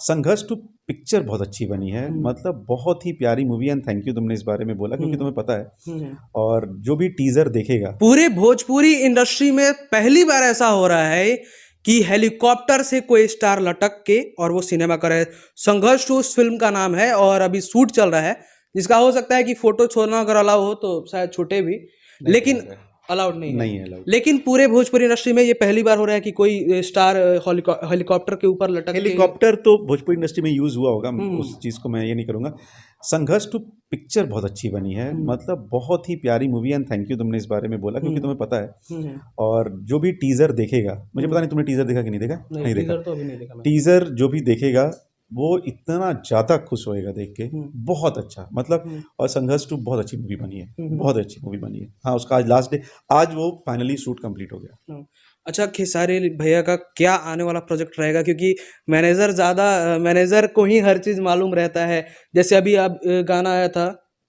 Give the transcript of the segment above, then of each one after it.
संघर्ष to picture बहुत अच्छी बनी है। मतलब बहुत ही प्यारी मूवी एंड थैंक यू तुमने इस बारे में बोला क्योंकि तुम्हें पता है। और जो भी टीजर देखेगा, पूरे भोजपुरी इंडस्ट्री में पहली बार ऐसा हो रहा है कि हेलीकॉप्टर से कोई स्टार लटक के और वो सिनेमा करे। संघर्ष टू उस फिल्म का नाम है और अभी शूट चल रहा है, जिसका हो सकता है कि फोटो छोड़ना अगर अलाउ हो तो शायद छूटे भी, लेकिन अलाउड नहीं है अलाउड। लेकिन पूरे भोजपुरी इंडस्ट्री में ये पहली बार हो रहा है कि कोई स्टार हेलीकॉप्टर के ऊपर लटक हेलीकॉप्टर तो भोजपुरी इंडस्ट्री में यूज हुआ होगा, उस चीज को मैं ये नहीं करूंगा। संघर्ष टू पिक्चर बहुत अच्छी बनी है। मतलब बहुत ही प्यारी मूवी एंड थैंक यू तुमने इस बारे में बोला क्योंकि तुम्हें पता है। और जो भी टीजर देखेगा, मुझे पता नहीं तुमने टीजर देखा कि नहीं देखा। नहीं देखा तो अभी नहीं देखा। टीजर जो भी देखेगा वो इतना ज्यादा खुश होएगा देख के, बहुत अच्छा। मतलब और संघर्ष टू बहुत अच्छी मूवी बनी है, बहुत अच्छी मूवी बनी है। हाँ, उसका आज लास्ट डे, आज वो फाइनली शूट कंप्लीट हो गया। अच्छा, खेसारी भैया का क्या आने वाला प्रोजेक्ट रहेगा? क्योंकि मैनेजर को ही हर चीज मालूम रहता है। जैसे अभी आप गाना आया था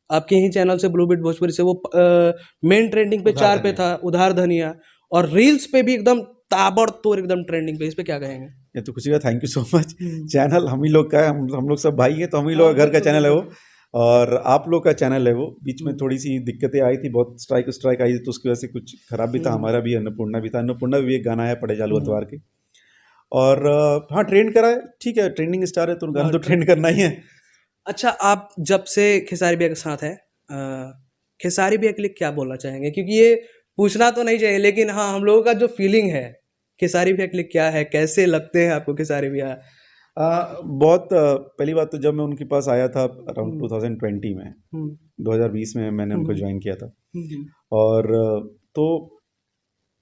आपके ही चैनल से, ब्लू बीट भोजपुरी से, वो मेन ट्रेंडिंग पे 4 पे था, उधार धनिया, और रील्स पे भी एकदम ताबड़तोड़ एकदम ट्रेंडिंग पे। इस पे क्या कहेंगे? ये तो खुशी का thank you so much. Channel हम ही लोग का है, हम लोग सब भाई हैं, तो हम ही लोग घर का चैनल है वो, और आप लोग का चैनल है वो। बीच में थोड़ी सी दिक्कतें आई थी, बहुत स्ट्राइक आई थी, तो उसकी वजह से कुछ खराब भी था। हमारा भी अन्नपूर्णा भी था, अन्नपूर्णा भी एक गाना है पड़े जालू अतवार के। और हाँ, ट्रेंड करा है, ठीक है, ट्रेंडिंग स्टार है तो गाना तो ट्रेंड करना ही है। अच्छा, आप जब से खेसारी भैया के साथ है, खेसारी भैया के लिए क्या बोलना चाहेंगे? क्योंकि ये पूछना तो नहीं चाहिए, लेकिन हाँ, हम लोगों का जो फीलिंग है खेसारी भैया के लिए क्या है, कैसे लगते हैं आपको खेसारी भैया? बहुत पहली बात तो जब मैं उनके पास आया था अराउंड 2020 में, 2020 में मैंने उनको ज्वाइन किया था। और तो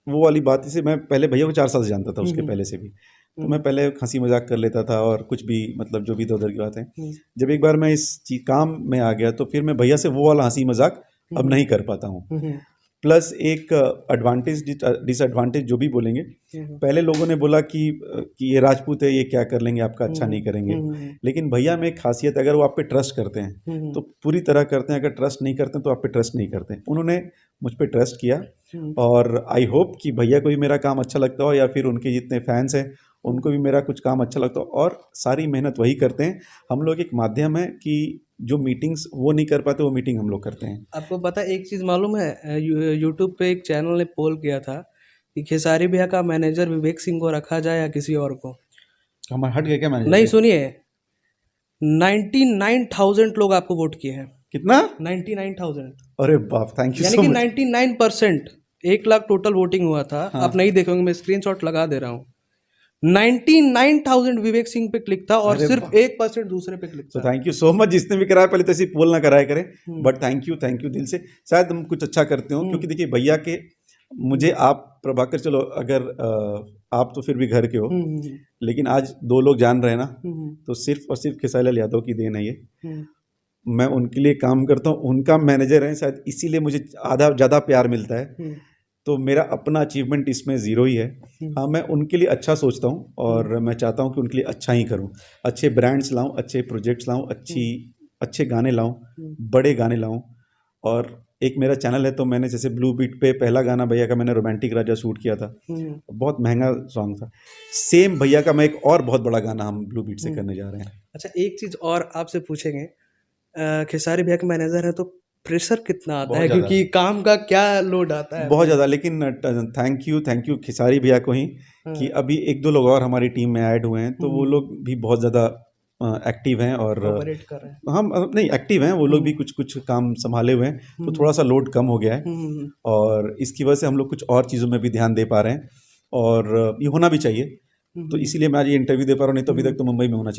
वो वाली बात से मैं पहले भैया को 4 साल से जानता था, उसके पहले से भी। तो मैं पहले हंसी मजाक कर लेता था और कुछ भी, मतलब जो भी इधर उधर की बात है। जब एक बार मैं इस काम में आ गया तो फिर मैं भैया से वो वाला हंसी मजाक अब नहीं कर पाता हूँ। प्लस एक एडवांटेज डिसएडवांटेज जो भी बोलेंगे, पहले लोगों ने बोला कि ये राजपूत है, ये क्या कर लेंगे, आपका अच्छा नहीं करेंगे। लेकिन भैया में एक खासियत, अगर वो आप पे ट्रस्ट करते हैं तो पूरी तरह करते हैं, अगर ट्रस्ट नहीं करते हैं तो आप पे ट्रस्ट नहीं करते हैं। उन्होंने मुझ पे ट्रस्ट किया, और आई होप कि भैया को भी मेरा काम अच्छा लगता हो, या फिर उनके जितने फैंस हैं उनको भी मेरा कुछ काम अच्छा लगता हो। और सारी मेहनत वही करते हैं, हम लोग एक माध्यम है कि जो मीटिंग्स वो नहीं कर पाते वो मीटिंग हम लोग करते हैं। आपको पता है, एक चीज़ मालूम है, यूट्यूब पे एक चैनल ने पोल किया था कि खेसारी भैया का मैनेजर विवेक सिंह को रखा जाए या किसी और को। हमारा हट गया क्या मैनेजर? नहीं, सुनिए, 99,000 लोग आपको वोट किए हैं। कितना? 99,000। अरे बाप, थैंक यू यानी सो कि मच। 99%, 1 लाख टोटल वोटिंग हुआ था। हाँ। आप नहीं देखोगे, मैं स्क्रीनशॉट लगा दे रहा हूँ। 99,000 विवेक सिंह पे क्लिक था और सिर्फ 1% दूसरे पे क्लिक था। तो थैंक यू सो मच, जिसने भी कराया, पहले तो ऐसी पोल ना कराया करें, बट थैंक यू दिल से। शायद हम कुछ अच्छा करते हो, क्योंकि देखिए भैया के, मुझे आप प्रभाकर, चलो अगर आप तो फिर भी घर के हो, लेकिन आज 2 लोग जान रहे हैं ना, तो सिर्फ और सिर्फ खेसारी लाल यादव की देन है ये। मैं उनके लिए काम करता हूँ, उनका मैनेजर है, शायद इसीलिए मुझे आधा ज़्यादा प्यार मिलता है। तो मेरा अपना अचीवमेंट इसमें ज़ीरो ही है। हाँ, मैं उनके लिए अच्छा सोचता हूँ और मैं चाहता हूँ कि उनके लिए अच्छा ही करूँ, अच्छे ब्रांड्स लाऊं, अच्छे प्रोजेक्ट्स लाऊं, अच्छे गाने लाऊं, बड़े गाने लाऊं। और एक मेरा चैनल है, तो मैंने जैसे ब्लू बीट पे पहला गाना भैया का मैंने रोमांटिक राजा शूट किया था, बहुत महंगा सॉन्ग था। सेम भैया का मैं एक और बहुत बड़ा गाना हम ब्लू बीट से करने जा रहे हैं। अच्छा, एक चीज़ और आपसे पूछेंगे, खेसारी भैया का मैनेजर है तो प्रेशर कितना आता है? क्योंकि काम का क्या लोड आता है? बहुत ज़्यादा। लेकिन थैंक यू खेसारी भैया को ही, कि अभी 1-2 लोग और हमारी टीम में ऐड हुए हैं, तो वो लोग भी बहुत ज़्यादा एक्टिव हैं और कोऑपरेट कर रहे हैं। हम नहीं, एक्टिव हैं वो लोग भी, कुछ काम संभाले हुए हैं, तो थोड़ा सा लोड कम हो गया है। और इसकी वजह से हम लोग कुछ और चीज़ों में भी ध्यान दे पा रहे हैं, और ये होना भी चाहिए। तो इसीलिए मैं आज ये इंटरव्यू दे पा रहा हूँ, नहीं तो अभी तक तो मुंबई में होना चाहिए।